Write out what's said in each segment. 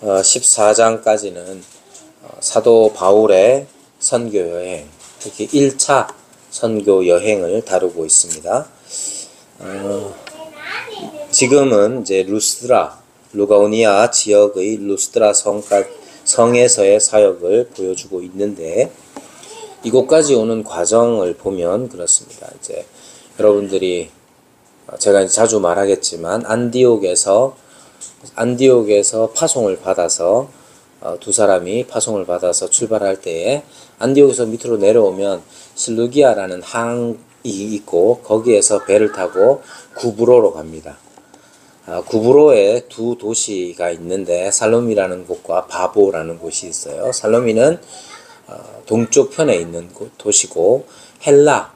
14장까지는 사도 바울의 선교 여행, 특히 1차 선교 여행을 다루고 있습니다. 지금은 이제 루가오니아 지역의 루스드라 성에서의 사역을 보여주고 있는데, 이곳까지 오는 과정을 보면 그렇습니다. 이제 여러분들이 제가 자주 말하겠지만 안디옥에서 파송을 받아서 두 사람이 파송을 받아서 출발할 때에 안디옥에서 밑으로 내려오면 실루기아라는 항이 있고, 거기에서 배를 타고 구브로로 갑니다. 구브로에 두 도시가 있는데 살로미라는 곳과 바보라는 곳이 있어요. 살로미는 동쪽 편에 있는 도시고, 헬라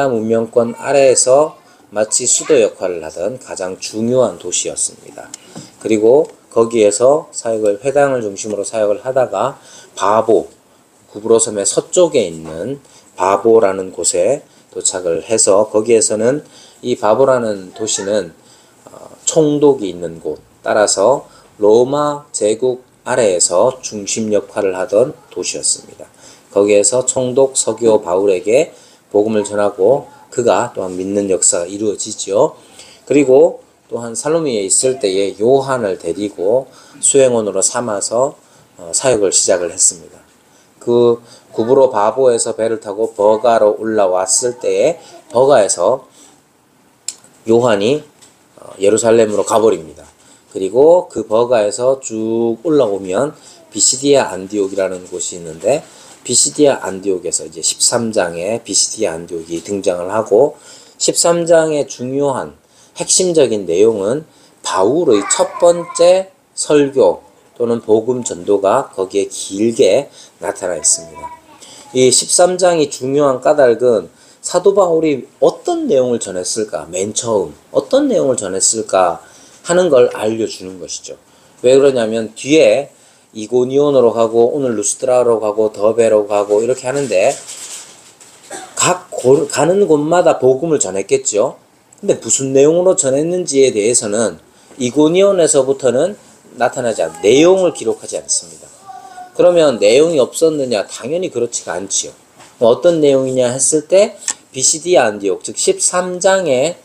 문명권 아래에서 마치 수도 역할을 하던 가장 중요한 도시였습니다. 그리고 거기에서 회당을 중심으로 사역을 하다가 구브로 섬의 서쪽에 있는 바보라는 곳에 도착을 해서, 거기에서는 이 바보라는 도시는 총독이 있는 곳, 따라서 로마 제국 아래에서 중심 역할을 하던 도시였습니다. 거기에서 총독 서기오 바울에게 복음을 전하고 그가 또한 믿는 역사가 이루어지죠. 그리고 또한 살로미에 있을 때에 요한을 데리고 수행원으로 삼아서 사역을 시작을 했습니다. 그 구브로 바보에서 배를 타고 버가로 올라왔을 때에 버가에서 요한이 예루살렘으로 가버립니다. 그리고 그 버가에서 쭉 올라오면 비시디아 안디옥이라는 곳이 있는데, 비시디아 안디옥에서 이제 13장에 비시디아 안디옥이 등장을 하고, 13장의 중요한 핵심적인 내용은 바울의 첫 번째 설교 또는 복음 전도가 거기에 길게 나타나 있습니다. 이 13장이 중요한 까닭은 사도 바울이 어떤 내용을 전했을까, 맨 처음 어떤 내용을 전했을까 하는 걸 알려주는 것이죠. 왜 그러냐면 뒤에 이고니온으로 가고 오늘 루스드라로 가고 더베로 가고 이렇게 하는데, 가는 곳마다 복음을 전했겠죠. 근데 무슨 내용으로 전했는지에 대해서는 이고니온에서부터는 나타나지 않고 내용을 기록하지 않습니다. 그러면 내용이 없었느냐? 당연히 그렇지가 않지요. 어떤 내용이냐 했을 때 비시디아 안디옥, 즉 13장에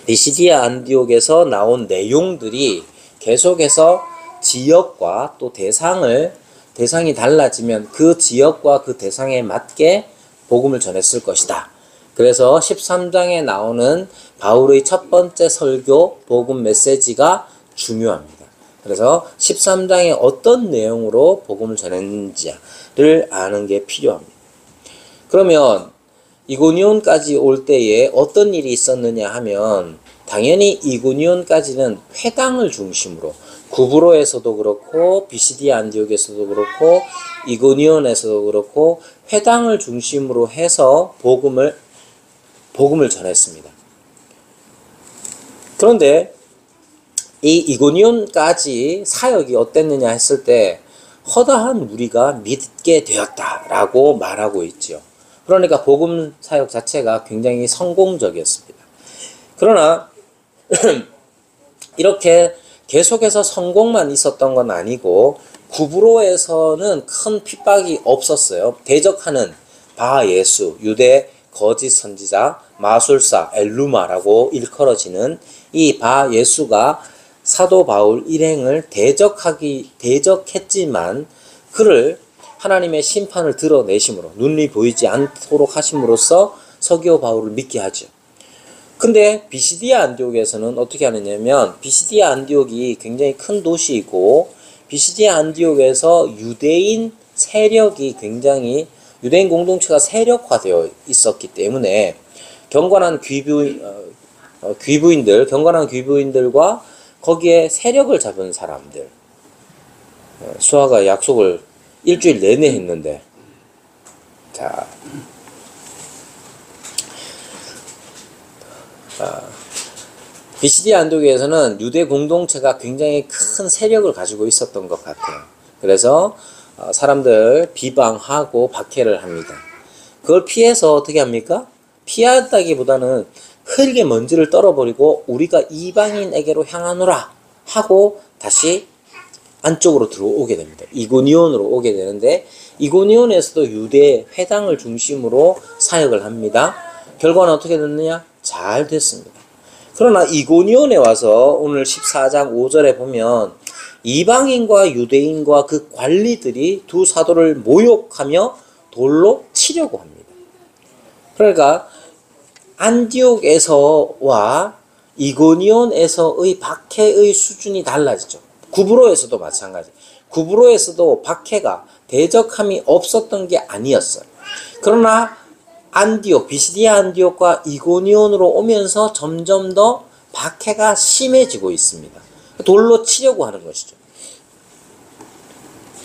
비시디아 안디옥에서 나온 내용들이 계속해서 지역과 또 대상이 달라지면 그 지역과 그 대상에 맞게 복음을 전했을 것이다. 그래서 13장에 나오는 바울의 첫 번째 설교 복음 메시지가 중요합니다. 그래서 13장에 어떤 내용으로 복음을 전했는지를 아는 게 필요합니다. 그러면 이고니온까지 올 때에 어떤 일이 있었느냐 하면, 당연히 이고니온까지는 회당을 중심으로, 구브로에서도 그렇고 비시디아 안디옥에서도 그렇고 이고니온에서도 그렇고 회당을 중심으로 해서 복음을 전했습니다. 그런데 이 이고니온까지 사역이 어땠느냐 했을 때 허다한 무리가 믿게 되었다라고 말하고 있죠. 그러니까 복음 사역 자체가 굉장히 성공적이었습니다. 그러나 이렇게 계속해서 성공만 있었던 건 아니고, 구브로에서는 큰 핍박이 없었어요. 대적하는 바예수, 유대 거짓 선지자, 마술사, 엘루마라고 일컬어지는 이 바예수가 사도 바울 일행을 대적했지만 그를 하나님의 심판을 드러내심으로, 눈이 보이지 않도록 하심으로써 서기오 바울을 믿게 하죠. 근데 비시디아 안디옥에서는 어떻게 하느냐면, 비시디아 안디옥이 굉장히 큰 도시이고, 비시디아 안디옥에서 유대인 공동체가 세력화되어 있었기 때문에 경건한 귀부인들과 거기에 세력을 잡은 사람들, 수아가 약속을 일주일 내내 했는데, 자, 비시디아 안디옥에서는 유대 공동체가 굉장히 큰 세력을 가지고 있었던 것 같아요. 그래서 사람들 비방하고 박해를 합니다. 그걸 피해서 어떻게 합니까? 피하다기보다는 흙의 먼지를 떨어버리고 우리가 이방인에게로 향하노라 하고 다시 안쪽으로 들어오게 됩니다. 이고니온으로 오게 되는데 이고니온에서도 유대 회당을 중심으로 사역을 합니다. 결과는 어떻게 됐느냐? 잘 됐습니다. 그러나 이고니온에 와서 오늘 14장 5절에 보면 이방인과 유대인과 그 관리들이 두 사도를 모욕하며 돌로 치려고 합니다. 그러니까 안디옥에서와 이고니온에서의 박해의 수준이 달라지죠. 구브로에서도 마찬가지. 구브로에서도 박해가 대적함이 없었던 게 아니었어요. 그러나 안디옥, 비시디아 안디옥과 이고니온으로 오면서 점점 더 박해가 심해지고 있습니다. 돌로 치려고 하는 것이죠.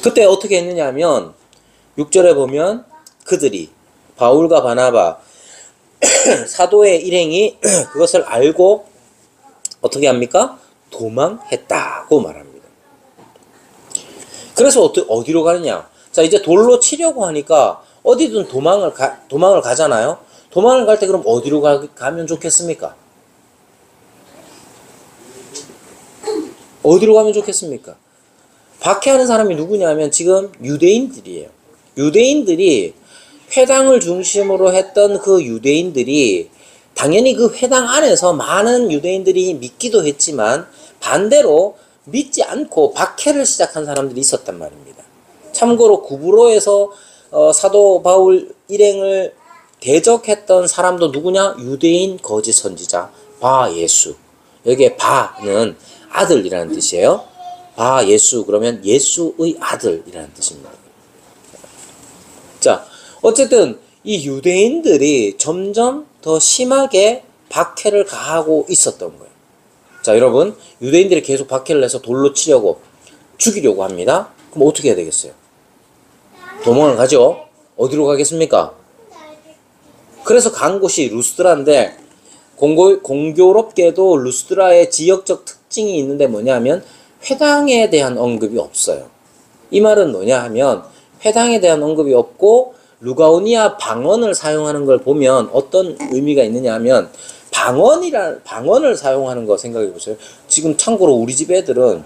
그때 어떻게 했느냐 하면 6절에 보면 그들이 바울과 바나바 사도의 일행이 그것을 알고 어떻게 합니까? 도망했다고 말합니다. 그래서 어디로 가느냐? 자, 이제 돌로 치려고 하니까 어디든 도망을 가잖아요. 도망을 갈 때 그럼 어디로 가면 좋겠습니까? 어디로 가면 좋겠습니까? 박해하는 사람이 누구냐면 지금 유대인들이에요. 유대인들이 회당을 중심으로 했던 그 유대인들이 당연히 그 회당 안에서 많은 유대인들이 믿기도 했지만 반대로 믿지 않고 박해를 시작한 사람들이 있었단 말입니다. 참고로 구브로에서 사도 바울 일행을 대적했던 사람도 누구냐? 유대인 거짓 선지자 바 예수. 여기에 바는 아들이라는 뜻이에요. 바 예수 그러면 예수의 아들이라는 뜻입니다. 자, 어쨌든 이 유대인들이 점점 더 심하게 박해를 가하고 있었던 거예요. 자, 여러분, 유대인들이 계속 박해를 해서 돌로 치려고 죽이려고 합니다. 그럼 어떻게 해야 되겠어요? 도망을 가죠. 어디로 가겠습니까? 그래서 간 곳이 루스드라인데 공교롭게도 루스드라의 지역적 특징이 있는데 뭐냐면 회당에 대한 언급이 없어요. 이 말은 뭐냐 하면 회당에 대한 언급이 없고 루가오니아 방언을 사용하는 걸 보면 어떤 의미가 있느냐 하면 방언을 사용하는 거 생각해 보세요. 지금 참고로 우리 집 애들은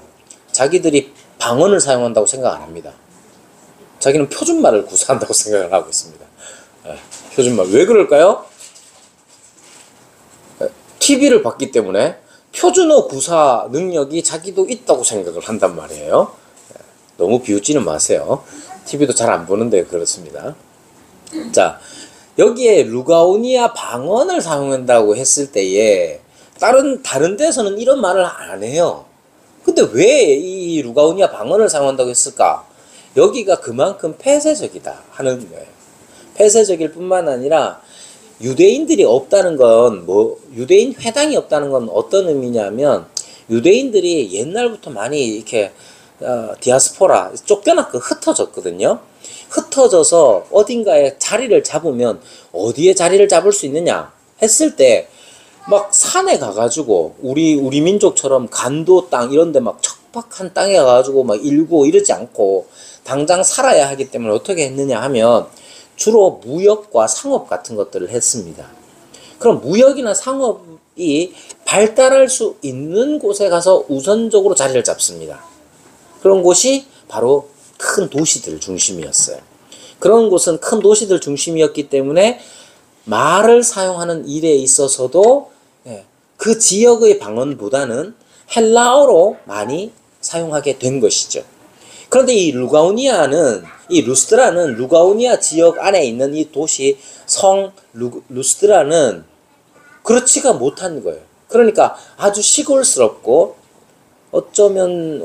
자기들이 방언을 사용한다고 생각 안 합니다. 자기는 표준말을 구사한다고 생각을 하고 있습니다. 표준말. 왜 그럴까요? TV를 봤기 때문에 표준어 구사 능력이 자기도 있다고 생각을 한단 말이에요. 너무 비웃지는 마세요. TV도 잘 안 보는데 그렇습니다. 자, 여기에 루가오니아 방언을 사용한다고 했을 때에 다른 데서는 이런 말을 안 해요. 근데 왜 이 루가오니아 방언을 사용한다고 했을까? 여기가 그만큼 폐쇄적이다 하는 거예요. 폐쇄적일 뿐만 아니라 유대인들이 없다는 건 유대인 회당이 없다는 건 어떤 의미냐면 유대인들이 옛날부터 많이 이렇게 디아스포라 쫓겨났고 흩어졌거든요. 흩어져서 어딘가에 자리를 잡으면 어디에 자리를 잡을 수 있느냐 했을 때 막 산에 가가지고 우리 민족처럼 간도 땅 이런데 막 척박한 땅에 가가지고 막 일고 이러지 않고 당장 살아야 하기 때문에 어떻게 했느냐 하면 주로 무역과 상업 같은 것들을 했습니다. 그럼 무역이나 상업이 발달할 수 있는 곳에 가서 우선적으로 자리를 잡습니다. 그런 곳이 바로 큰 도시들 중심이었어요. 그런 곳은 큰 도시들 중심이었기 때문에 말을 사용하는 일에 있어서도 그 지역의 방언보다는 헬라어로 많이 사용하게 된 것이죠. 그런데 이 루스드라는 루가오니아 지역 안에 있는 이 도시 성 루스드라는 그렇지가 못한 거예요. 그러니까 아주 시골스럽고 어쩌면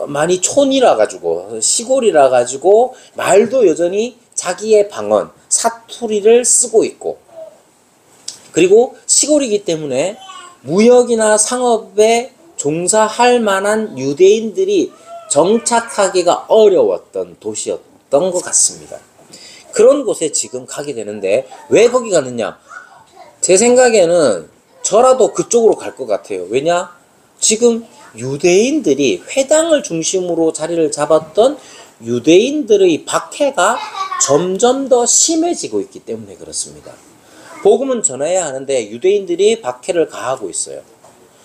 많이 촌이라 가지고 시골이라 가지고 말도 여전히 자기의 방언 사투리를 쓰고 있고 그리고 시골이기 때문에 무역이나 상업에 종사할 만한 유대인들이 정착하기가 어려웠던 도시였던 것 같습니다. 그런 곳에 지금 가게 되는데 왜 거기 가느냐? 제 생각에는 저라도 그쪽으로 갈 것 같아요. 왜냐? 지금 유대인들이 회당을 중심으로 자리를 잡았던 유대인들의 박해가 점점 더 심해지고 있기 때문에 그렇습니다. 복음은 전해야 하는데 유대인들이 박해를 가하고 있어요.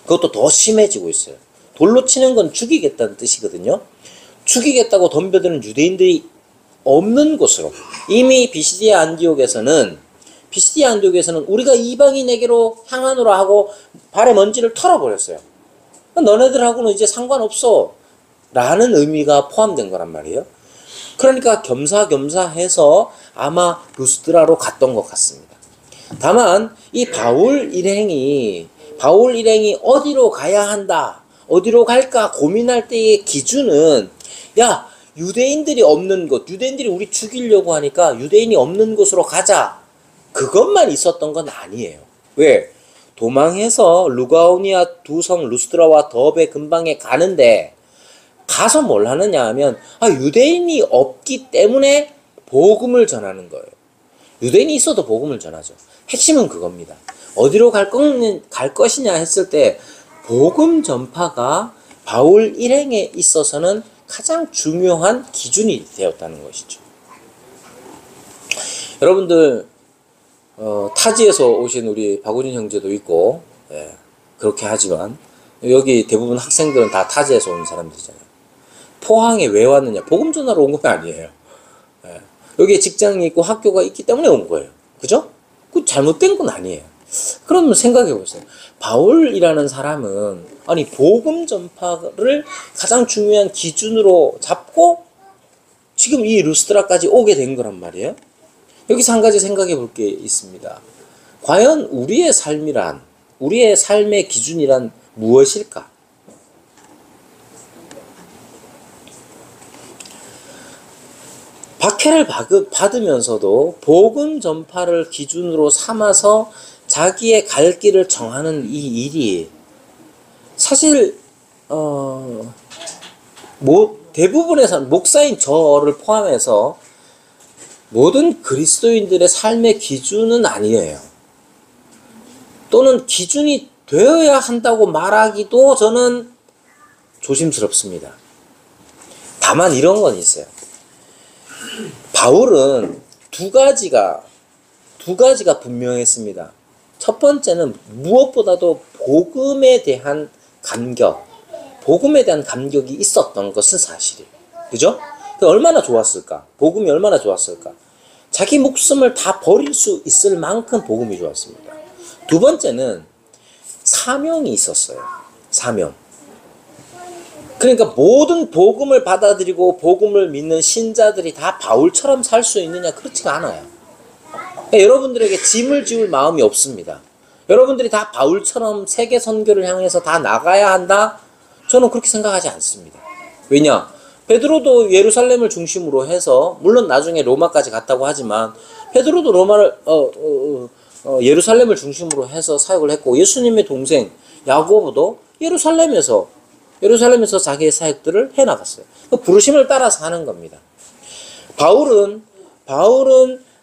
그것도 더 심해지고 있어요. 돌로 치는 건 죽이겠다는 뜻이거든요. 죽이겠다고 덤벼드는 유대인들이 없는 곳으로, 이미 비시디아 안디옥에서는 우리가 이방인에게로 향하노라 하고 발의 먼지를 털어버렸어요. 너네들하고는 이제 상관없어 라는 의미가 포함된 거란 말이에요. 그러니까 겸사겸사해서 아마 루스드라로 갔던 것 같습니다. 다만 이 바울 일행이 어디로 가야 한다, 어디로 갈까 고민할 때의 기준은, 야, 유대인들이 없는 곳, 유대인들이 우리 죽이려고 하니까 유대인이 없는 곳으로 가자, 그것만 있었던 건 아니에요. 왜? 도망해서 루가오니아 두 성 루스드라와 더베 근방에 가는데 가서 뭘 하느냐 하면, 유대인이 없기 때문에 복음을 전하는 거예요. 유대인이 있어도 복음을 전하죠. 핵심은 그겁니다. 어디로 갈 것이냐 했을 때 복음 전파가 바울 일행에 있어서는 가장 중요한 기준이 되었다는 것이죠. 여러분들 타지에서 오신 우리 박우진 형제도 있고, 그렇게 하지만 여기 대부분 학생들은 다 타지에서 온 사람들이잖아요. 포항에 왜 왔느냐? 복음 전하러 온 건 아니에요. 여기에 직장이 있고 학교가 있기 때문에 온 거예요. 그죠? 그 잘못된 건 아니에요. 그러면 생각해 보세요. 바울이라는 사람은 복음 전파를 가장 중요한 기준으로 잡고 지금 이 루스드라까지 오게 된 거란 말이에요. 여기서 한 가지 생각해 볼 게 있습니다. 과연 우리의 삶의 기준이란 무엇일까? 박해를 받으면서도 복음 전파를 기준으로 삼아서 자기의 갈 길을 정하는 이 일이 사실 대부분의 목사인 저를 포함해서 모든 그리스도인들의 삶의 기준은 아니에요. 또는 기준이 되어야 한다고 말하기도 저는 조심스럽습니다. 다만 이런 건 있어요. 바울은 두 가지가 분명했습니다. 첫 번째는 무엇보다도 복음에 대한 감격이 있었던 것은 사실이에요. 그죠? 얼마나 좋았을까? 복음이 얼마나 좋았을까? 자기 목숨을 다 버릴 수 있을 만큼 복음이 좋았습니다. 두 번째는 사명이 있었어요. 사명. 그러니까 모든 복음을 받아들이고 복음을 믿는 신자들이 다 바울처럼 살 수 있느냐? 그렇지가 않아요. 여러분들에게 짐을 지울 마음이 없습니다. 여러분들이 다 바울처럼 세계 선교를 향해서 다 나가야 한다? 저는 그렇게 생각하지 않습니다. 왜냐? 베드로도 예루살렘을 중심으로 해서, 물론 나중에 로마까지 갔다고 하지만 베드로도 예루살렘을 중심으로 해서 사역을 했고, 예수님의 동생 야고보도 예루살렘에서 자기의 사역들을 해나갔어요. 부르심을 따라서 하는 겁니다. 바울은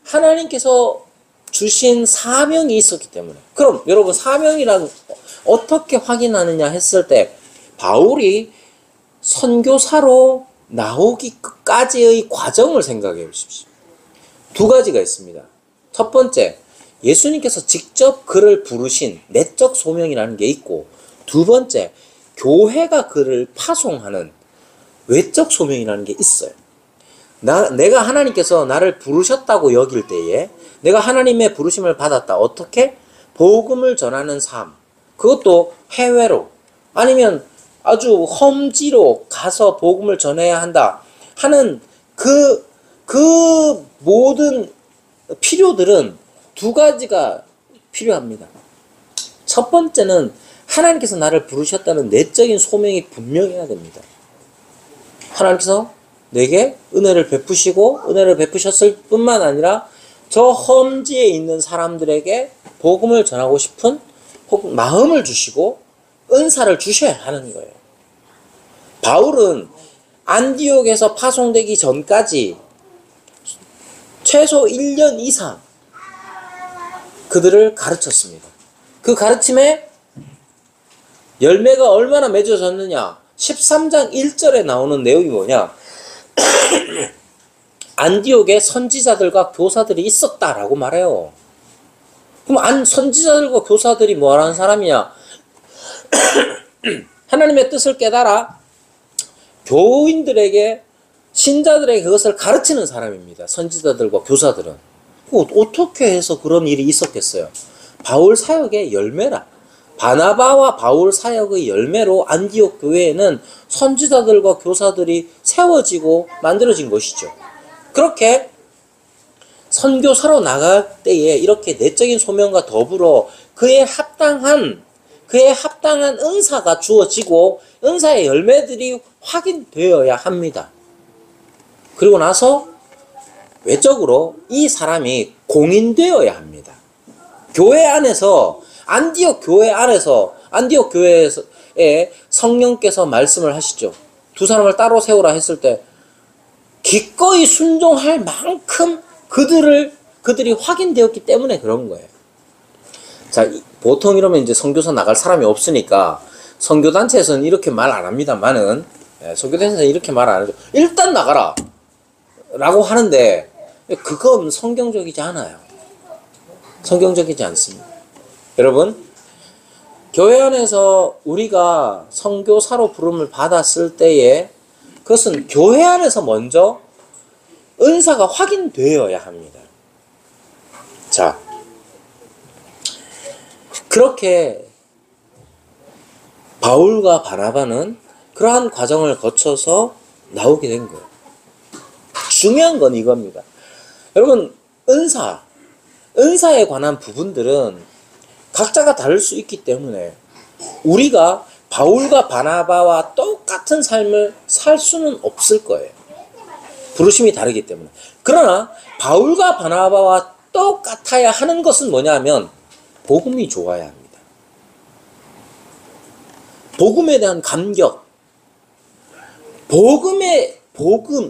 하나님께서 주신 사명이 있었기 때문에. 그럼 여러분, 사명이란 어떻게 확인하느냐 했을 때, 바울이 선교사로 나오기까지의 과정을 생각해 보십시오. 두 가지가 있습니다. 첫 번째, 예수님께서 직접 그를 부르신 내적 소명이라는 게 있고, 두 번째, 교회가 그를 파송하는 외적 소명이라는 게 있어요. 내가 하나님께서 나를 부르셨다고 여길 때에 내가 하나님의 부르심을 받았다. 어떻게? 복음을 전하는 삶. 그것도 해외로, 아니면 아주 험지로 가서 복음을 전해야 한다 하는 그 모든 필요들은 두 가지가 필요합니다. 첫 번째는 하나님께서 나를 부르셨다는 내적인 소명이 분명해야 됩니다. 하나님께서 내게 은혜를 베푸셨을 뿐만 아니라 저 험지에 있는 사람들에게 복음을 전하고 싶은 혹은 마음을 주시고 은사를 주셔야 하는 거예요. 바울은 안디옥에서 파송되기 전까지 최소 1년 이상 그들을 가르쳤습니다. 그 가르침에 열매가 얼마나 맺어졌느냐? 13장 1절에 나오는 내용이 뭐냐? 안디옥에 선지자들과 교사들이 있었다라고 말해요. 그럼 선지자들과 교사들이 뭐라는 사람이냐? 하나님의 뜻을 깨달아 교인들에게, 신자들에게 그것을 가르치는 사람입니다. 선지자들과 교사들은. 어떻게 해서 그런 일이 있었겠어요? 바울 사역의 열매라. 바나바와 바울 사역의 열매로 안디옥 교회에는 선지자들과 교사들이 세워지고 만들어진 것이죠. 그렇게 선교사로 나갈 때에 이렇게 내적인 소명과 더불어 그에 합당한 은사가 주어지고 은사의 열매들이 확인되어야 합니다. 그리고 나서 외적으로 이 사람이 공인되어야 합니다. 교회 안에서, 안디옥 교회에 성령께서 말씀을 하시죠. 두 사람을 따로 세우라 했을 때 기꺼이 순종할 만큼 그들이 확인되었기 때문에 그런 거예요. 자, 보통 이러면 이제 선교사 나갈 사람이 없으니까 선교단체에서는 이렇게 말 안 합니다만은, 선교단체에서는 이렇게 말 안 하죠. 일단 나가라! 라고 하는데, 그건 성경적이지 않아요. 성경적이지 않습니다. 여러분, 교회 안에서 우리가 선교사로 부름을 받았을 때에 그것은 교회 안에서 먼저 은사가 확인되어야 합니다. 자, 그렇게 바울과 바나바는 그러한 과정을 거쳐서 나오게 된 거예요. 중요한 건 이겁니다. 여러분, 은사에 관한 부분들은 각자가 다를 수 있기 때문에 우리가 바울과 바나바와 똑같은 삶을 살 수는 없을 거예요. 부르심이 다르기 때문에. 그러나 바울과 바나바와 똑같아야 하는 것은 뭐냐면 복음이 좋아야 합니다. 복음에 대한 감격.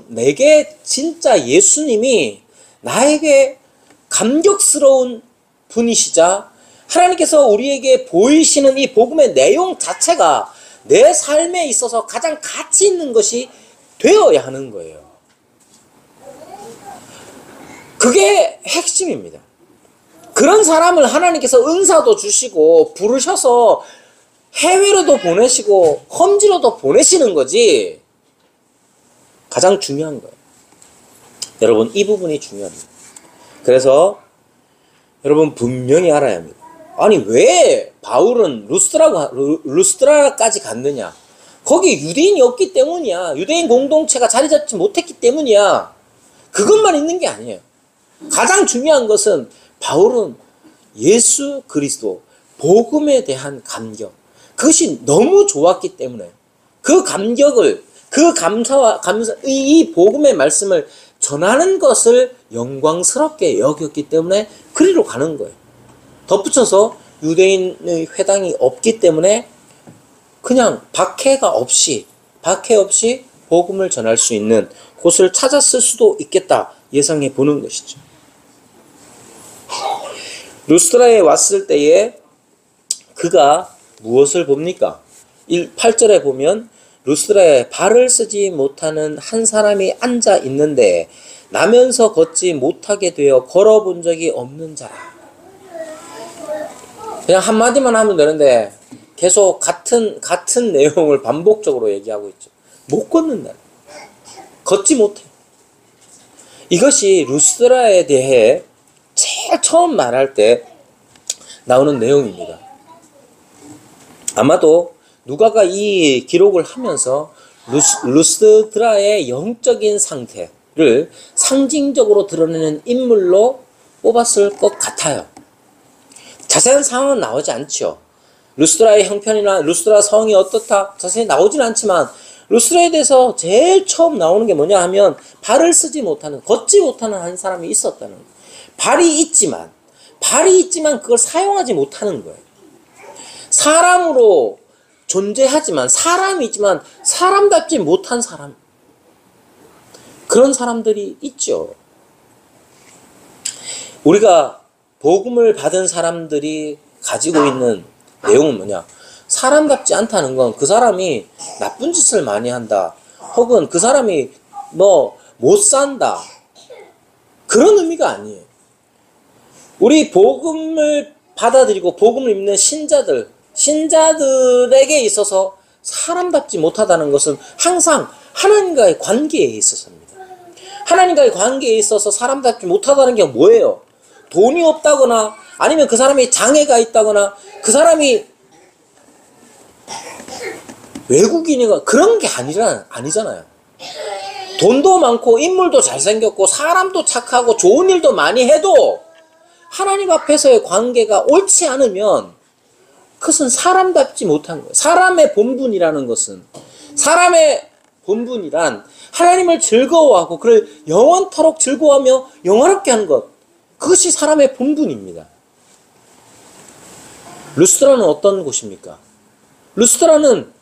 내게 진짜 예수님이 나에게 감격스러운 분이시자 하나님께서 우리에게 보이시는 이 복음의 내용 자체가 내 삶에 있어서 가장 가치 있는 것이 되어야 하는 거예요. 그게 핵심입니다. 그런 사람을 하나님께서 은사도 주시고 부르셔서 해외로도 보내시고 험지로도 보내시는 거지. 가장 중요한 거예요. 여러분, 이 부분이 중요합니다. 그래서 여러분 분명히 알아야 합니다. 아니, 왜 바울은 루스드라까지 갔느냐? 거기 유대인이 없기 때문이야. 유대인 공동체가 자리 잡지 못했기 때문이야. 그것만 있는 게 아니에요. 가장 중요한 것은 바울은 예수 그리스도 복음에 대한 감격, 그것이 너무 좋았기 때문에 그 감격을, 그 이 복음의 말씀을 전하는 것을 영광스럽게 여겼기 때문에 그리로 가는 거예요. 덧붙여서 유대인의 회당이 없기 때문에 그냥 박해 없이 복음을 전할 수 있는 곳을 찾았을 수도 있겠다 예상해 보는 것이죠. 루스드라에 왔을 때에 그가 무엇을 봅니까? 8절에 보면 루스드라에 발을 쓰지 못하는 한 사람이 앉아 있는데 나면서 걷지 못하게 되어 걸어본 적이 없는 자라. 그냥 한마디만 하면 되는데 계속 같은 내용을 반복적으로 얘기하고 있죠. 못 걷는다. 걷지 못해. 이것이 루스드라에 대해 제일 처음 말할 때 나오는 내용입니다. 아마도 누가가 이 기록을 하면서 루스드라의 영적인 상태를 상징적으로 드러내는 인물로 뽑았을 것 같아요. 자세한 상황은 나오지 않죠. 루스드라의 형편이나 루스드라 성이 어떻다 자세히 나오진 않지만 루스드라에 대해서 제일 처음 나오는 게 뭐냐 하면 발을 쓰지 못하는, 걷지 못하는 한 사람이 있었다는 거예요. 발이 있지만 그걸 사용하지 못하는 거예요. 사람으로 존재하지만 사람이지만 사람답지 못한 사람, 그런 사람들이 있죠. 우리가 복음을 받은 사람들이 가지고 있는 내용은 뭐냐? 사람답지 않다는 건 그 사람이 나쁜 짓을 많이 한다, 혹은 그 사람이 못 산다, 그런 의미가 아니에요. 우리 복음을 받아들이고 복음을 믿는 신자들에게 있어서 사람답지 못하다는 것은 항상 하나님과의 관계에 있어서입니다. 하나님과의 관계에 있어서 사람답지 못하다는 게 뭐예요? 돈이 없다거나 아니면 그 사람이 장애가 있다거나 그 사람이 외국인이가 그런 게 아니잖아요. 돈도 많고 인물도 잘생겼고 사람도 착하고 좋은 일도 많이 해도 하나님 앞에서의 관계가 옳지 않으면 그것은 사람답지 못한 거예요. 사람의 본분이라는 것은 사람의 본분이란 하나님을 즐거워하고 그를 영원토록 즐거워하며 영화롭게 하는 것, 그것이 사람의 본분입니다. 루스드라는 어떤 곳입니까? 루스드라는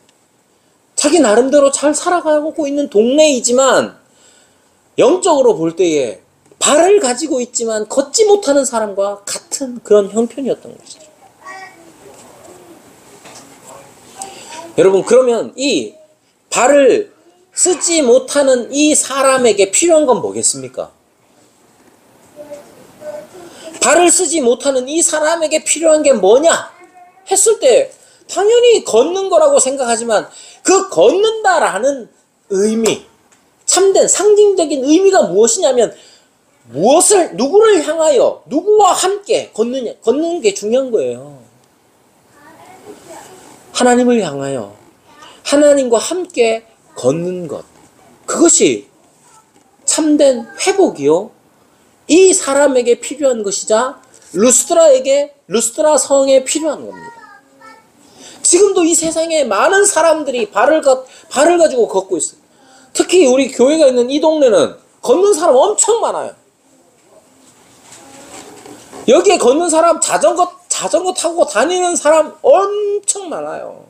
자기 나름대로 잘 살아가고 있는 동네이지만 영적으로 볼 때에 발을 가지고 있지만 걷지 못하는 사람과 같은 그런 형편이었던 것이죠. 여러분, 그러면 이 발을 쓰지 못하는 이 사람에게 필요한 건 뭐겠습니까? 발을 쓰지 못하는 이 사람에게 필요한 게 뭐냐 했을 때 당연히 걷는 거라고 생각하지만 그 걷는다라는 의미, 참된 상징적인 의미가 무엇이냐면 누구를 향하여 누구와 함께 걷는 게 중요한 거예요. 하나님을 향하여 하나님과 함께 걷는 것, 그것이 참된 회복이요 이 사람에게 필요한 것이자 루스드라 성에 필요한 겁니다. 지금도 이 세상에 많은 사람들이 발을 가지고 걷고 있어요. 특히 우리 교회가 있는 이 동네는 걷는 사람 엄청 많아요. 여기에 걷는 사람, 자전거 타고 다니는 사람 엄청 많아요.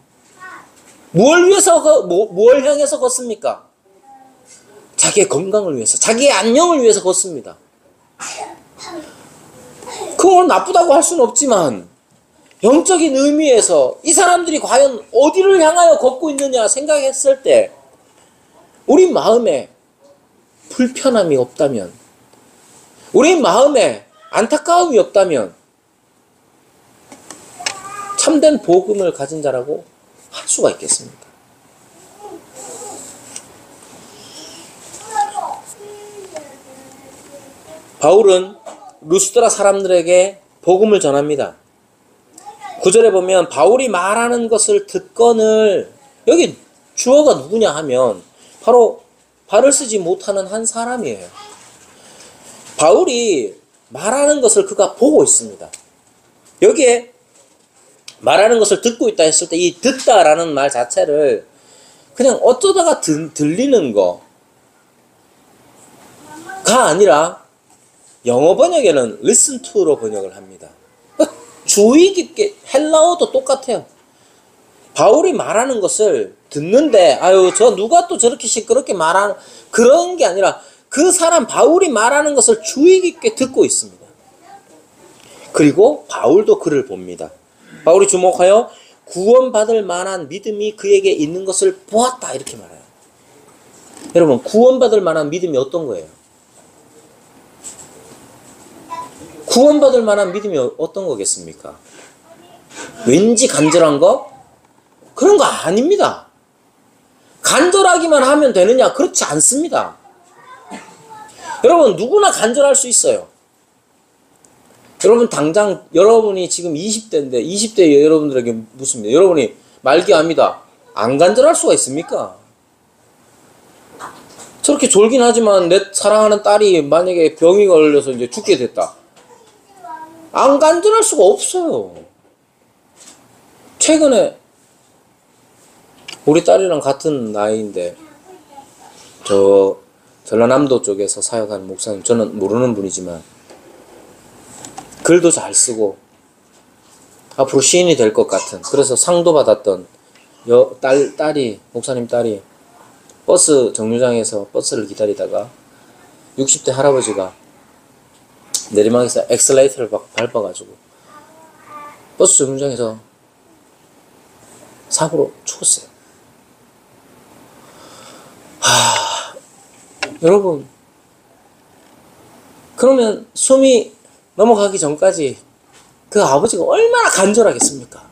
뭘 향해서 걷습니까? 자기의 건강을 위해서, 자기의 안녕을 위해서 걷습니다. 그건 나쁘다고 할 수는 없지만 영적인 의미에서 이 사람들이 과연 어디를 향하여 걷고 있느냐 생각했을 때 우리 마음에 불편함이 없다면, 우리 마음에 안타까움이 없다면 참된 복음을 가진 자라고 할 수가 있겠습니까? 바울은 루스드라 사람들에게 복음을 전합니다. 9절에 보면 바울이 말하는 것을 듣거늘, 여기 주어가 누구냐 하면 바로 발을 쓰지 못하는 한 사람이에요. 바울이 말하는 것을 그가 보고 있습니다. 여기에 말하는 것을 듣고 있다 했을 때 이 듣다라는 말 자체를 그냥 어쩌다가 들리는 거가 아니라 영어 번역에는 listen to로 번역을 합니다. 주의 깊게, 헬라어도 똑같아요. 바울이 말하는 것을 듣는데 아유 저 누가 또 저렇게 시끄럽게 말하는 그런 게 아니라 그 사람 바울이 말하는 것을 주의 깊게 듣고 있습니다. 그리고 바울도 그를 봅니다. 바울이 주목하여 구원받을 만한 믿음이 그에게 있는 것을 보았다 이렇게 말해요. 여러분, 구원받을 만한 믿음이 어떤 거예요? 구원받을 만한 믿음이 어떤 거겠습니까? 왠지 간절한 거? 그런 거 아닙니다. 간절하기만 하면 되느냐? 그렇지 않습니다. 여러분, 누구나 간절할 수 있어요. 여러분, 당장 여러분이 지금 20대인데 20대 여러분들에게 묻습니다. 여러분이 말기암이다. 안 간절할 수가 있습니까? 저렇게 졸긴 하지만 내 사랑하는 딸이 만약에 병이 걸려서 이제 죽게 됐다. 안 간절할 수가 없어요. 최근에 우리 딸이랑 같은 나이인데 저 전라남도 쪽에서 사역하는 목사님, 저는 모르는 분이지만 글도 잘 쓰고 앞으로 시인이 될 것 같은, 그래서 상도 받았던 딸이, 목사님 딸이 버스 정류장에서 버스를 기다리다가 60대 할아버지가 내리막에서 엑셀레이터를 밟아가지고 버스 정류장에서 사고로 죽었어요. 여러분, 그러면 숨이 넘어가기 전까지 그 아버지가 얼마나 간절하겠습니까?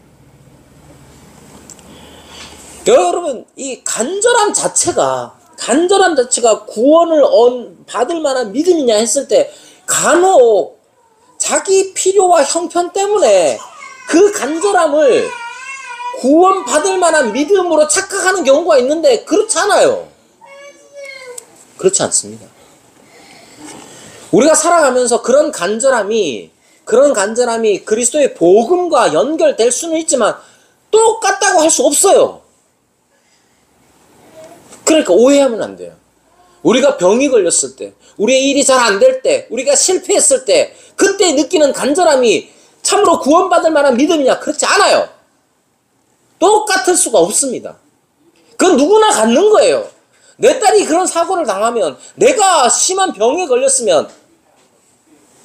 여러분, 이 간절함 자체가 간절함 자체가 구원을 받을 만한 믿음이냐 했을 때 간혹 자기 필요와 형편 때문에 그 간절함을 구원받을 만한 믿음으로 착각하는 경우가 있는데 그렇지 않아요. 그렇지 않습니다. 우리가 살아가면서 그런 간절함이 그리스도의 복음과 연결될 수는 있지만 똑같다고 할 수 없어요. 그러니까 오해하면 안 돼요. 우리가 병이 걸렸을 때, 우리의 일이 잘 안 될 때, 우리가 실패했을 때 그때 느끼는 간절함이 참으로 구원받을 만한 믿음이냐? 그렇지 않아요. 똑같을 수가 없습니다. 그건 누구나 갖는 거예요. 내 딸이 그런 사고를 당하면, 내가 심한 병에 걸렸으면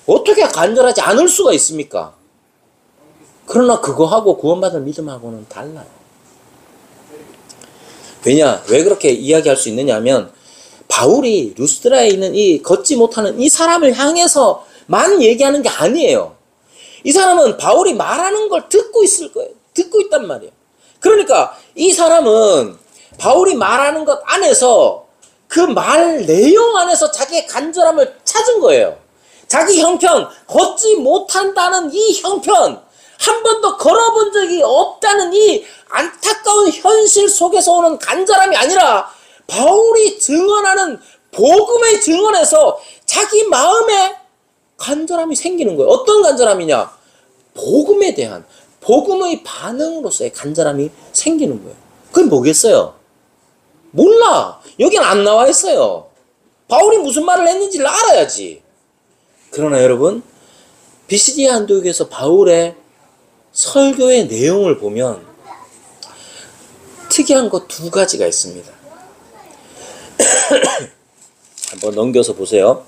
어떻게 간절하지 않을 수가 있습니까? 그러나 그거하고 구원받을 믿음하고는 달라요. 왜냐? 왜 그렇게 이야기할 수 있느냐 하면 바울이 루스드라에 있는 이 걷지 못하는 이 사람을 향해서만 얘기하는 게 아니에요. 이 사람은 바울이 말하는 걸 듣고 있을 거예요. 듣고 있단 말이에요. 그러니까 이 사람은 바울이 말하는 것 안에서 그 말 내용 안에서 자기의 간절함을 찾은 거예요. 자기 형편, 걷지 못한다는 이 형편, 한 번도 걸어본 적이 없다는 이 안타까운 현실 속에서 오는 간절함이 아니라 바울이 증언하는 복음의 증언에서 자기 마음에 간절함이 생기는 거예요. 어떤 간절함이냐? 복음에 대한, 복음의 반응으로서의 간절함이 생기는 거예요. 그게 뭐겠어요? 몰라. 여긴 안 나와 있어요. 바울이 무슨 말을 했는지를 알아야지. 그러나 여러분, 비시디아 안디옥에서 바울의 설교의 내용을 보면 특이한 것 두 가지가 있습니다. 한번 넘겨서 보세요.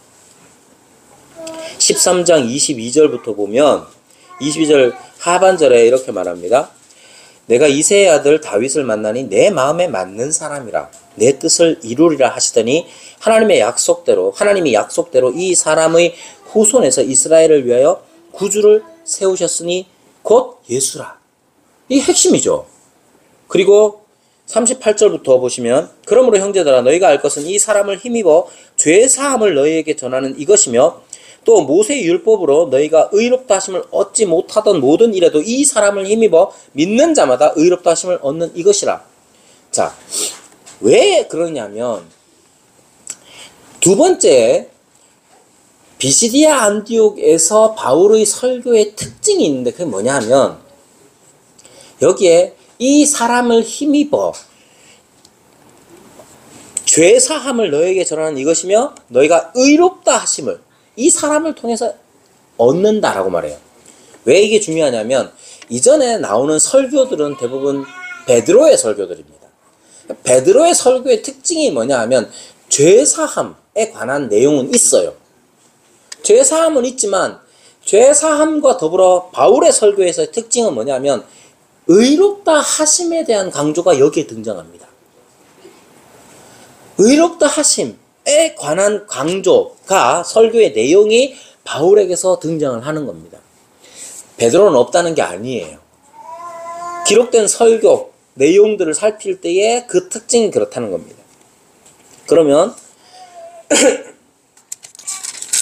13장 22절부터 보면 22절 하반절에 이렇게 말합니다. 내가 이새의 아들 다윗을 만나니 내 마음에 맞는 사람이라 내 뜻을 이루리라 하시더니 하나님이 약속대로 이 사람의 후손에서 이스라엘을 위하여 구주를 세우셨으니 곧 예수라. 이게 핵심이죠. 그리고 38절부터 보시면 그러므로 형제들아 너희가 알 것은 이 사람을 힘입어 죄사함을 너희에게 전하는 이것이며 또 모세의 율법으로 너희가 의롭다 하심을 얻지 못하던 모든 일에도 이 사람을 힘입어 믿는 자마다 의롭다 하심을 얻는 이것이라. 자, 왜 그러냐면 두 번째 비시디아 안디옥에서 바울의 설교의 특징이 있는데 그게 뭐냐 하면 여기에 이 사람을 힘입어 죄사함을 너에게 전하는 이것이며 너희가 의롭다 하심을 이 사람을 통해서 얻는다라고 말해요. 왜 이게 중요하냐면 이전에 나오는 설교들은 대부분 베드로의 설교들입니다. 베드로의 설교의 특징이 뭐냐 하면 죄사함에 관한 내용은 있어요. 죄사함은 있지만 죄사함과 더불어 바울의 설교에서의 특징은 뭐냐면 의롭다 하심에 대한 강조가 여기에 등장합니다. 의롭다 하심에 관한 강조가 설교의 내용이 바울에게서 등장을 하는 겁니다. 베드로는 없다는 게 아니에요. 기록된 설교 내용들을 살필 때에 그 특징이 그렇다는 겁니다. 그러면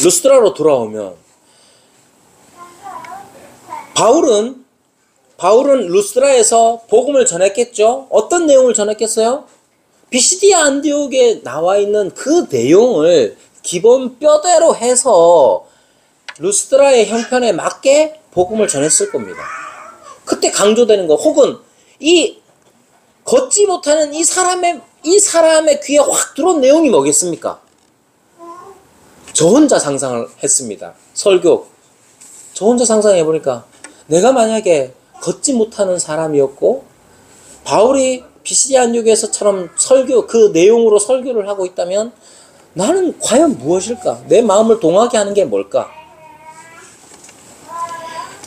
루스드라로 돌아오면 바울은 루스드라에서 복음을 전했겠죠. 어떤 내용을 전했겠어요? 비시디아 안디옥에 나와 있는 그 내용을 기본 뼈대로 해서 루스드라의 형편에 맞게 복음을 전했을 겁니다. 그때 강조되는 거 혹은 이 걷지 못하는 이 사람의 귀에 확 들어온 내용이 뭐겠습니까? 저 혼자 상상을 했습니다. 설교. 저 혼자 상상해보니까 내가 만약에 걷지 못하는 사람이었고 바울이 비시디아 안디옥에서처럼 설교 그 내용으로 설교를 하고 있다면 나는 과연 무엇일까? 내 마음을 동하게 하는 게 뭘까?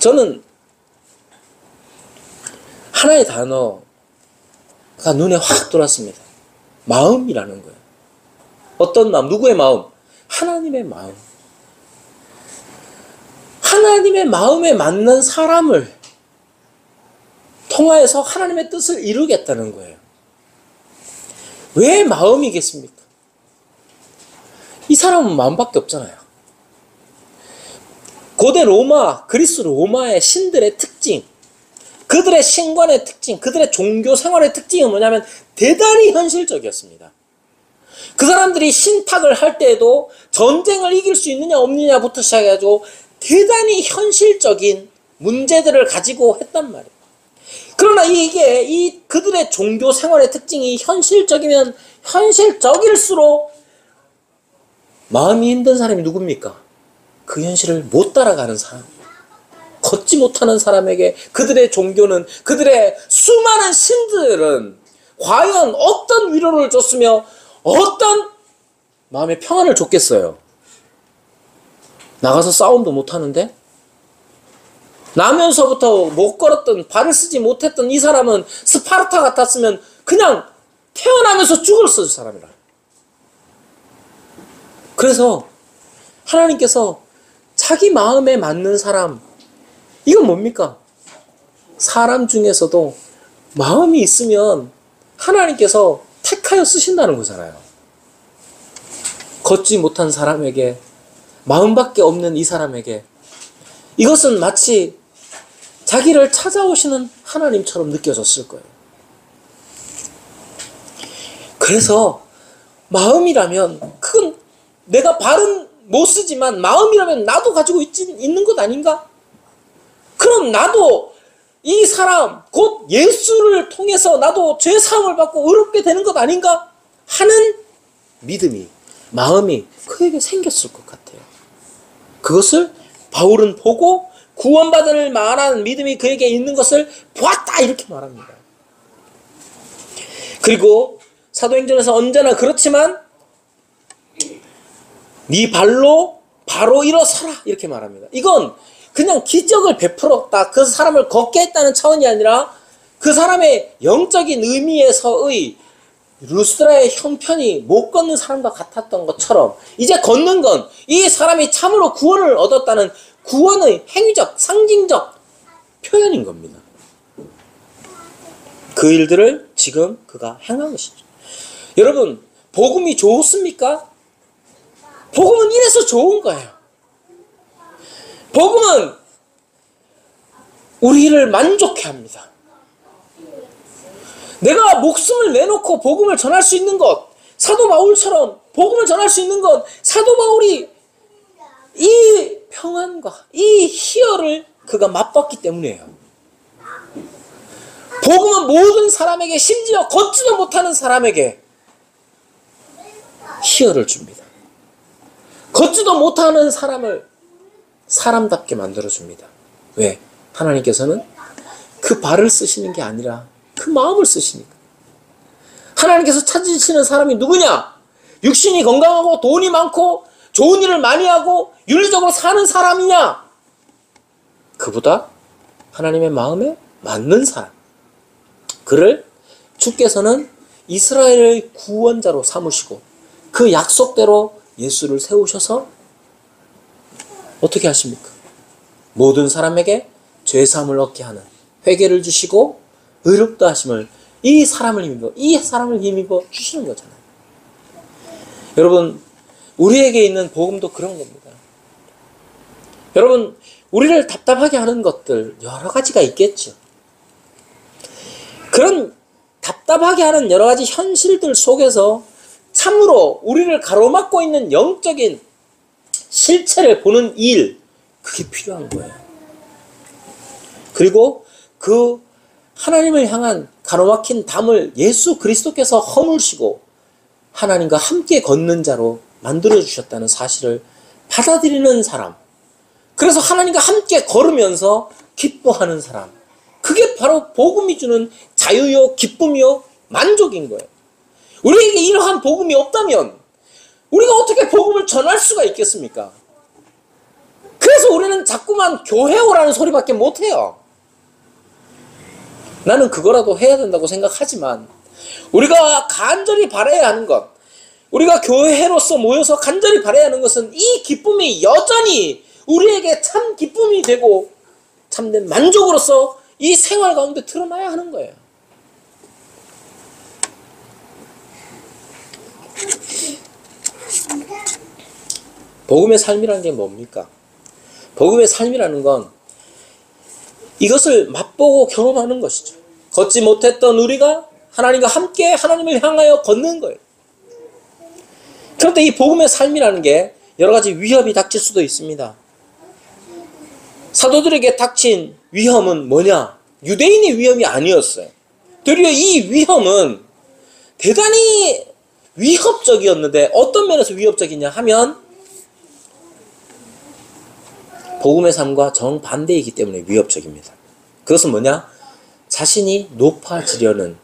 저는 하나의 단어가 눈에 확 들어왔습니다. 마음이라는 거예요. 어떤 마음? 누구의 마음? 하나님의 마음. 하나님의 마음에 맞는 사람을 통하여서 하나님의 뜻을 이루겠다는 거예요. 왜 마음이겠습니까? 이 사람은 마음밖에 없잖아요. 고대 로마, 그리스 로마의 신들의 특징, 그들의 신관의 특징, 그들의 종교 생활의 특징은 뭐냐면 대단히 현실적이었습니다. 그 사람들이 신탁을 할 때에도 전쟁을 이길 수 있느냐 없느냐부터 시작해가지고 대단히 현실적인 문제들을 가지고 했단 말이에요. 그러나 이게 그들의 종교 생활의 특징이 현실적이면 현실적일수록 마음이 힘든 사람이 누굽니까? 그 현실을 못 따라가는 사람, 걷지 못하는 사람에게 그들의 종교는, 그들의 수많은 신들은 과연 어떤 위로를 줬으며 어떤 마음의 평안을 줬겠어요? 나가서 싸움도 못하는데? 나면서부터 못 걸었던, 발을 쓰지 못했던 이 사람은 스파르타 같았으면 그냥 태어나면서 죽었을 사람이라. 그래서 하나님께서 자기 마음에 맞는 사람, 이건 뭡니까? 사람 중에서도 마음이 있으면 하나님께서 택하여 쓰신다는 거잖아요. 걷지 못한 사람에게, 마음밖에 없는 이 사람에게, 이것은 마치 자기를 찾아오시는 하나님처럼 느껴졌을 거예요. 그래서 마음이라면, 그건 내가 발은 못 쓰지만 마음이라면 나도 가지고 있는 것 아닌가? 그럼 나도 이 사람 곧 예수를 통해서 나도 죄사함을 받고 의롭게 되는 것 아닌가? 하는 믿음이, 마음이 그에게 생겼을 것 같아요. 그것을 바울은 보고 구원받을 만한 믿음이 그에게 있는 것을 보았다, 이렇게 말합니다. 그리고 사도행전에서 언제나 그렇지만 네 발로 바로 일어서라, 이렇게 말합니다. 이건 그냥 기적을 베풀었다, 그 사람을 걷게 했다는 차원이 아니라 그 사람의 영적인 의미에서의 루스드라의 형편이 못 걷는 사람과 같았던 것처럼 이제 걷는 건 이 사람이 참으로 구원을 얻었다는 구원의 행위적, 상징적 표현인 겁니다. 그 일들을 지금 그가 행한 것이죠. 여러분, 복음이 좋습니까? 복음은 이래서 좋은 거예요. 복음은 우리를 만족해 합니다. 내가 목숨을 내놓고 복음을 전할 수 있는 것, 사도 바울처럼 복음을 전할 수 있는 것, 사도 바울이 이 평안과 이 희열을 그가 맛봤기 때문이에요. 복음은 모든 사람에게, 심지어 걷지도 못하는 사람에게 희열을 줍니다. 걷지도 못하는 사람을 사람답게 만들어줍니다. 왜? 하나님께서는 그 발을 쓰시는 게 아니라 그 마음을 쓰시니까. 하나님께서 찾으시는 사람이 누구냐? 육신이 건강하고 돈이 많고 좋은 일을 많이 하고 윤리적으로 사는 사람이냐? 그보다 하나님의 마음에 맞는 사람, 그를 주께서는 이스라엘의 구원자로 삼으시고 그 약속대로 예수를 세우셔서 어떻게 하십니까? 모든 사람에게 죄사함을 얻게 하는, 회개를 주시고 의롭다 하심을 이 사람을 힘입어 주시는 거잖아요. 여러분, 우리에게 있는 복음도 그런 겁니다. 여러분, 우리를 답답하게 하는 것들 여러 가지가 있겠죠. 그런 답답하게 하는 여러 가지 현실들 속에서 참으로 우리를 가로막고 있는 영적인 실체를 보는 일, 그게 필요한 거예요. 그리고 그 하나님을 향한 가로막힌 담을 예수 그리스도께서 허물시고 하나님과 함께 걷는 자로 만들어주셨다는 사실을 받아들이는 사람, 그래서 하나님과 함께 걸으면서 기뻐하는 사람, 그게 바로 복음이 주는 자유요, 기쁨이요, 만족인 거예요. 우리에게 이러한 복음이 없다면 우리가 어떻게 복음을 전할 수가 있겠습니까? 그래서 우리는 자꾸만 교회 오라는 소리밖에 못해요. 나는 그거라도 해야 된다고 생각하지만 우리가 간절히 바라야 하는 것, 우리가 교회로서 모여서 간절히 바라야 하는 것은 이 기쁨이 여전히 우리에게 참 기쁨이 되고 참된 만족으로서 이 생활 가운데 드러나야 하는 거예요. 복음의 삶이라는 게 뭡니까? 복음의 삶이라는 건 이것을 맛보고 경험하는 것이죠. 걷지 못했던 우리가 하나님과 함께 하나님을 향하여 걷는 거예요. 그런데 이 복음의 삶이라는 게 여러 가지 위협이 닥칠 수도 있습니다. 사도들에게 닥친 위험은 뭐냐? 유대인의 위험이 아니었어요. 되려 이 위험은 대단히 위협적이었는데 어떤 면에서 위협적이냐 하면 복음의 삶과 정반대이기 때문에 위협적입니다. 그것은 뭐냐? 자신이 높아지려는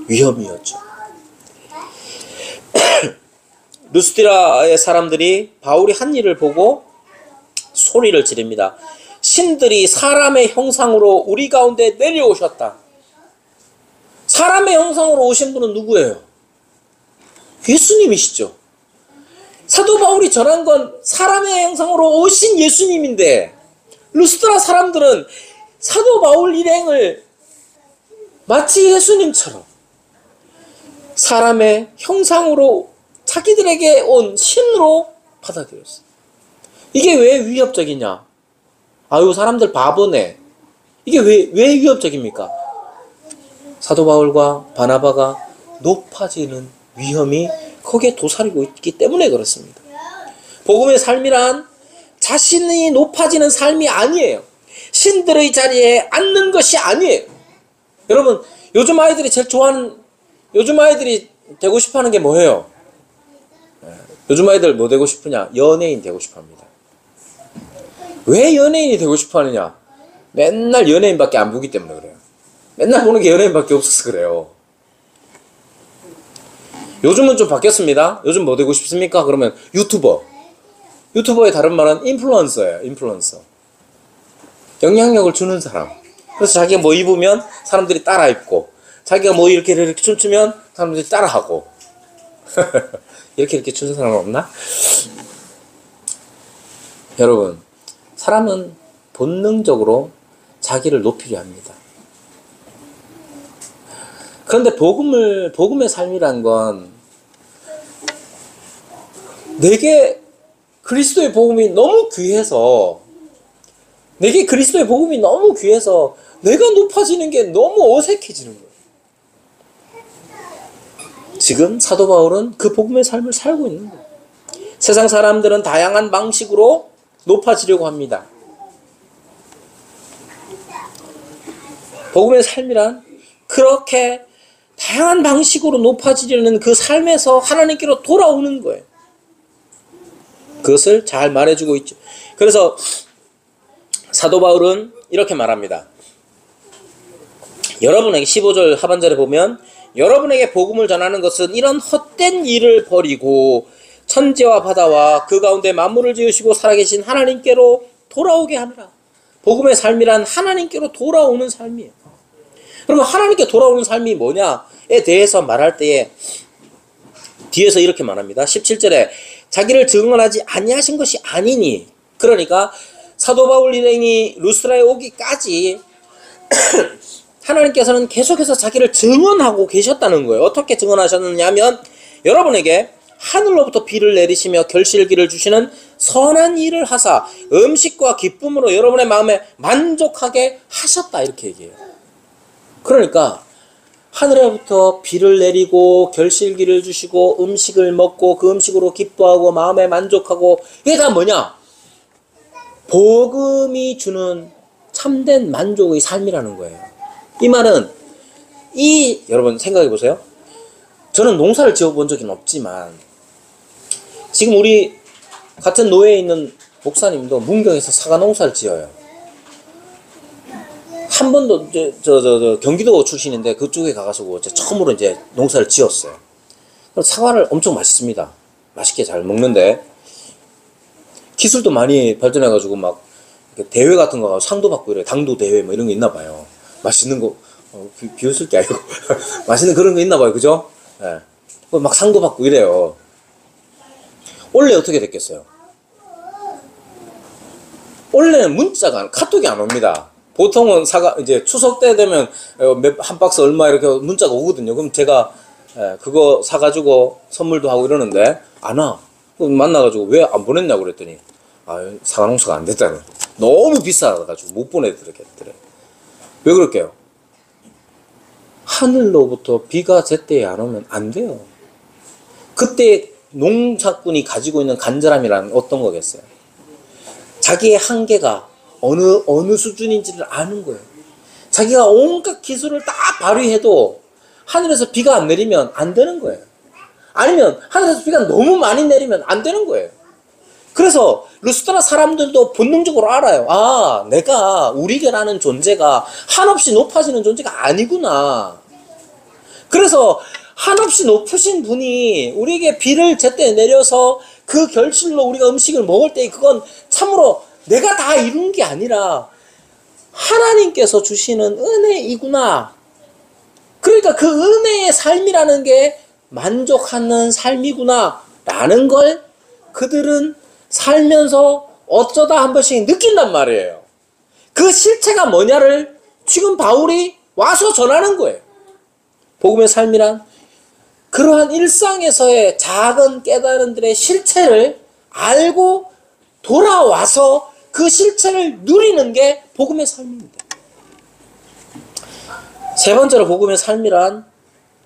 위험이었죠. 루스드라의 사람들이 바울이 한 일을 보고 소리를 지릅니다. 신들이 사람의 형상으로 우리 가운데 내려오셨다. 사람의 형상으로 오신 분은 누구예요? 예수님이시죠. 사도 바울이 전한 건 사람의 형상으로 오신 예수님인데 루스드라 사람들은 사도 바울 일행을 마치 예수님처럼 사람의 형상으로 자기들에게 온 신으로 받아들였어요. 이게 왜 위협적이냐? 아유, 사람들 바보네. 이게 왜 위협적입니까? 사도 바울과 바나바가 높아지는 위험이 거기에 도사리고 있기 때문에 그렇습니다. 복음의 삶이란 자신이 높아지는 삶이 아니에요. 신들의 자리에 앉는 것이 아니에요. 여러분, 요즘 아이들이 제일 좋아하는, 요즘 아이들이 되고 싶어 하는 게 뭐예요? 요즘 아이들 뭐 되고 싶으냐? 연예인 되고 싶어 합니다. 왜 연예인이 되고 싶어 하느냐? 맨날 연예인밖에 안 보기 때문에 그래요. 맨날 보는 게 연예인밖에 없어서 그래요. 요즘은 좀 바뀌었습니다. 요즘 뭐 되고 싶습니까? 그러면 유튜버. 유튜버의 다른 말은 인플루언서예요. 인플루언서. 영향력을 주는 사람. 그래서 자기가 뭐 입으면 사람들이 따라 입고, 자기가 뭐 이렇게 춤추면 사람들이 따라 하고. 이렇게 추는 사람 없나? 여러분, 사람은 본능적으로 자기를 높이려 합니다. 그런데 복음의 삶이란 건 내게 그리스도의 복음이 너무 귀해서, 내게 그리스도의 복음이 너무 귀해서 내가 높아지는 게 너무 어색해지는 거예요. 지금 사도 바울은 그 복음의 삶을 살고 있는 거예요. 세상 사람들은 다양한 방식으로 높아지려고 합니다. 복음의 삶이란 그렇게 다양한 방식으로 높아지려는 그 삶에서 하나님께로 돌아오는 거예요. 그것을 잘 말해주고 있죠. 그래서 사도 바울은 이렇게 말합니다. 여러분에게 15절 하반절에 보면 여러분에게 복음을 전하는 것은 이런 헛된 일을 버리고 천지와 바다와 그 가운데 만물을 지으시고 살아계신 하나님께로 돌아오게 하느라. 복음의 삶이란 하나님께로 돌아오는 삶이에요. 그러면 하나님께 돌아오는 삶이 뭐냐에 대해서 말할 때에 뒤에서 이렇게 말합니다. 17절에 자기를 증언하지 아니하신 것이 아니니. 그러니까 사도 바울 일행이 루스드라에 오기까지 하나님께서는 계속해서 자기를 증언하고 계셨다는 거예요. 어떻게 증언하셨느냐면 여러분에게 하늘로부터 비를 내리시며 결실기를 주시는 선한 일을 하사 음식과 기쁨으로 여러분의 마음에 만족하게 하셨다, 이렇게 얘기해요. 그러니까 하늘로부터 비를 내리고 결실기를 주시고 음식을 먹고 그 음식으로 기뻐하고 마음에 만족하고, 이게 다 뭐냐? 복음이 주는 참된 만족의 삶이라는 거예요. 이 말은 여러분 생각해 보세요. 저는 농사를 지어본 적은 없지만 지금 우리 같은 노예에 있는 목사님도 문경에서 사과 농사를 지어요. 한 번도 저 경기도 출신인데 그쪽에 가가지고 처음으로 이제 농사를 지었어요. 사과를 엄청 맛있습니다. 맛있게 잘 먹는데 기술도 많이 발전해가지고 막 대회 같은 거 상도 받고 이래요. 당도 대회 뭐 이런 거 있나 봐요. 맛있는 거 비웃을 게 아니고 맛있는 그런 거 있나 봐요. 그죠? 예. 막 상도 받고 이래요. 원래 어떻게 됐겠어요? 원래는 문자가 카톡이 안 옵니다. 보통은 이제 추석 때 되면 한 박스 얼마 이렇게 문자가 오거든요. 그럼 제가 그거 사가지고 선물도 하고 이러는데 안 와. 만나가지고 왜 안 보냈냐고 그랬더니 사과 농사가 안 됐다는, 너무 비싸가지고 못 보내드리겠더래. 왜 그럴게요? 하늘로부터 비가 제때에 안 오면 안 돼요. 그때 농사꾼이 가지고 있는 간절함이라는 어떤 거겠어요? 자기의 한계가 어느 수준인지를 아는 거예요. 자기가 온갖 기술을 다 발휘해도 하늘에서 비가 안 내리면 안 되는 거예요. 아니면 하늘에서 비가 너무 많이 내리면 안 되는 거예요. 그래서 루스드라 사람들도 본능적으로 알아요. 내가 우리게라는 존재가 한없이 높아지는 존재가 아니구나. 그래서 한없이 높으신 분이 우리에게 비를 제때 내려서 그 결실로 우리가 음식을 먹을 때 그건 참으로 내가 다 이룬 게 아니라 하나님께서 주시는 은혜이구나. 그러니까 그 은혜의 삶이라는 게 만족하는 삶이구나 라는 걸 그들은 살면서 어쩌다 한 번씩 느낀단 말이에요. 그 실체가 뭐냐를 지금 바울이 와서 전하는 거예요. 복음의 삶이란 그러한 일상에서의 작은 깨달음들의 실체를 알고 돌아와서 그 실체를 누리는 게 복음의 삶입니다. 세 번째로 복음의 삶이란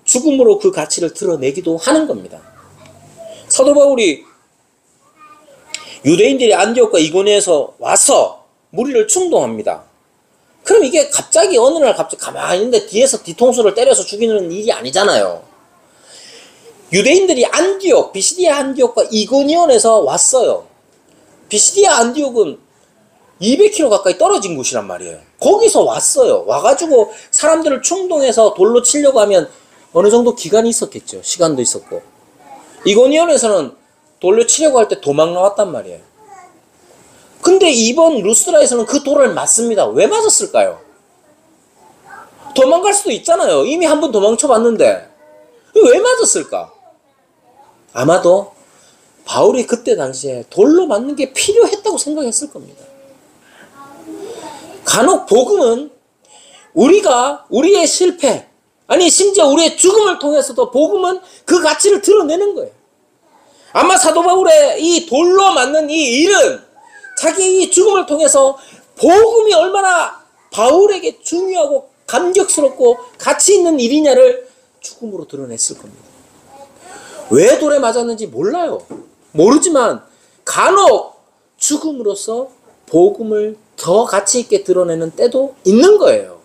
죽음으로 그 가치를 드러내기도 하는 겁니다. 사도 바울이 유대인들이 안디옥과 이고니에서 와서 무리를 충동합니다. 그럼 이게 갑자기 어느 날 갑자기 가만히 있는데 뒤에서 뒤통수를 때려서 죽이는 일이 아니잖아요. 유대인들이 안디옥, 비시디아 안디옥과 이고니온에서 왔어요. 비시디아 안디옥은 200km 가까이 떨어진 곳이란 말이에요. 거기서 왔어요. 와가지고 사람들을 충동해서 돌로 치려고 하면 어느 정도 기간이 있었겠죠. 시간도 있었고. 이고니온에서는 돌로 치려고 할 때 도망 나왔단 말이에요. 근데 이번 루스드라에서는 그 돌을 맞습니다. 왜 맞았을까요? 도망갈 수도 있잖아요. 이미 한 번 도망쳐봤는데 왜 맞았을까? 아마도 바울이 그때 당시에 돌로 맞는 게 필요했다고 생각했을 겁니다. 간혹 복음은 우리의 실패, 아니 심지어 우리의 죽음을 통해서도 복음은 그 가치를 드러내는 거예요. 아마 사도 바울의 이 돌로 맞는 이 일은 자기의 이 죽음을 통해서 복음이 얼마나 바울에게 중요하고 감격스럽고 가치 있는 일이냐를 죽음으로 드러냈을 겁니다. 왜 돌에 맞았는지 몰라요. 모르지만 간혹 죽음으로써 복음을 더 가치 있게 드러내는 때도 있는 거예요.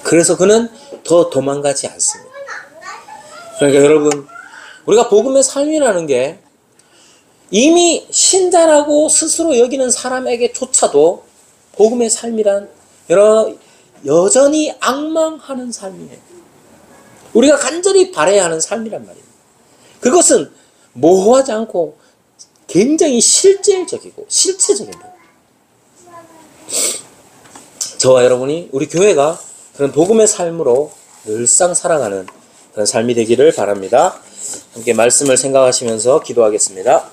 그래서 그는 더 도망가지 않습니다. 그러니까 여러분, 우리가 복음의 삶이라는 게 이미 신자라고 스스로 여기는 사람에게조차도 복음의 삶이란 여전히 악망하는 삶이에요. 우리가 간절히 바라야 하는 삶이란 말이에요. 그것은 모호하지 않고 굉장히 실질적이고 실체적입니다. 저와 여러분이 우리 교회가 그런 복음의 삶으로 늘상 살아가는 그런 삶이 되기를 바랍니다. 함께 말씀을 생각하시면서 기도하겠습니다.